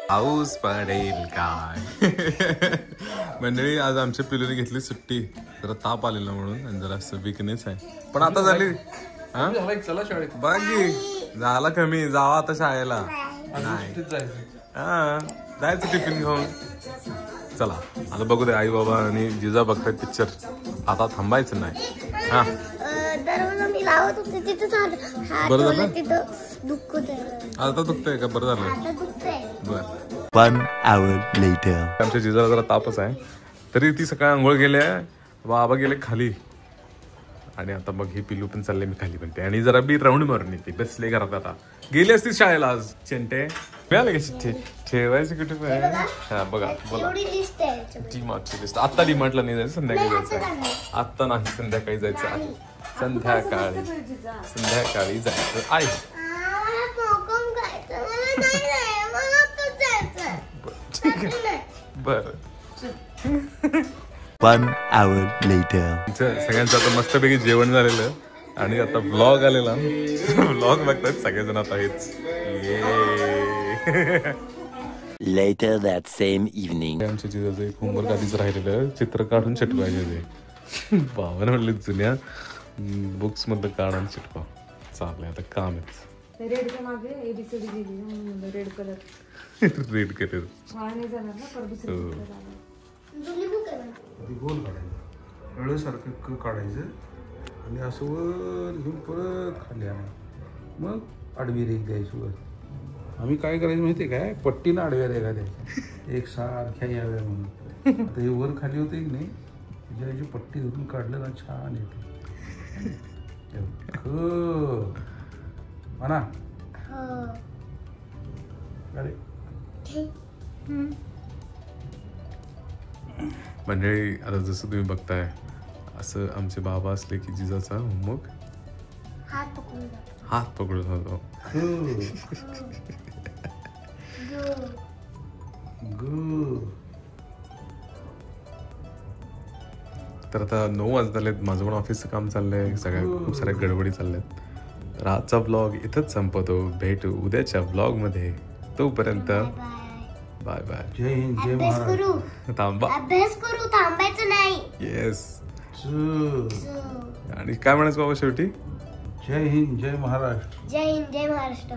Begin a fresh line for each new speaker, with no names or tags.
पाऊस पडेल काय. मंडळी आज आमच्या पिलूने घेतली सुट्टी, जरा ताप आलेला म्हणून आणि जरा असं विकनेस आहे, पण आता झाली.
चला शाळेत
बाकी झाला कमी, जावा आता शाळेला. नाही जायचं टिफिन घेऊन. चला आता बघू दे, आई बाबा आणि जिजा बघतायत पिक्चर, आता थांबायचं नाही. हा बरं झालं, आता दुखतंय का? बरं झालं. बरं.
1 hour later.
आमच्या जिजाला जरा तापच आहे, तरी ती सकाळी आंघोळ गेल्या, बाबा गेले खाली आणि आता मग ही पिल्लू पण चालले, मी खाली म्हणते आणि जरा बी राऊंड मारून येते. बसले घरात, आता गेली असती शाळेला आज. चिंटे मिळाले का चिठ्ठी ठेवायची कुठे? हा बघा बोला, डीमार्टची लिस्ट. आत्ता डीमार्टला नाही जायचं, संध्याकाळी जायचं. आत्ता नाही, संध्याकाळी जायचं आहे. संध्याकाळी जायचं आहे. बर.
1 hour later.
सगळ्यांचं आता मस्तपैकी जेवण झालेलं आणि आता व्लॉग आलेला. व्लॉग बघतात सगळेजण आता. हेच
Later that same evening.
आमच्या जिजाचं एक होमवर्क आधीच राहिलेलं, चित्र काढून चिटवायचे ते. बाबाने म्हणले जुन्या बुक्स मधलं काढून चिटवा. चाललंय आता कामच.
रेड च्या मागे एबीसीडी दिली, रेड कलर.
रेड कलर
नाही जाणार ना, पर दुसरी
गोल काढायचं, हळूसारखं काढायचं आणि असं वर घेऊन परत खाली आणायचं, मग आडवी रेख द्यायची वर. आम्ही काय करायचं माहिती आहे काय, पट्टीनं आडव्या रेखा द्यायच्या एक सारख्या याव्या म्हणून. आता हे वर खाली होते की नाही, त्याची पट्टी धरून काढलं ना छान येते. म्हणा अरे
मंडळी, आता जसं तुम्ही बघताय असं आमचे बाबा असले की जिजाचा होमवर्क हात पकडून होतो. तर आता 9 वाजलेत, माझं पण ऑफिसचं काम चाललंय, सगळ्या खूप साऱ्या गडबडी चालल्यात. रातचा ब्लॉग इथंच संपवतो, भेटू उद्याच्या ब्लॉग मध्ये. तोपर्यंत बाय बाय.
जय हिंद, जय महाराष्ट्र.
थांबा,
अभ्यास करू, थांबायचं नाही.
येस. आणि काय म्हणायचं बाबा शेवटी?
जय हिंद, जय महाराष्ट्र.
जय हिंद, जय महाराष्ट्र.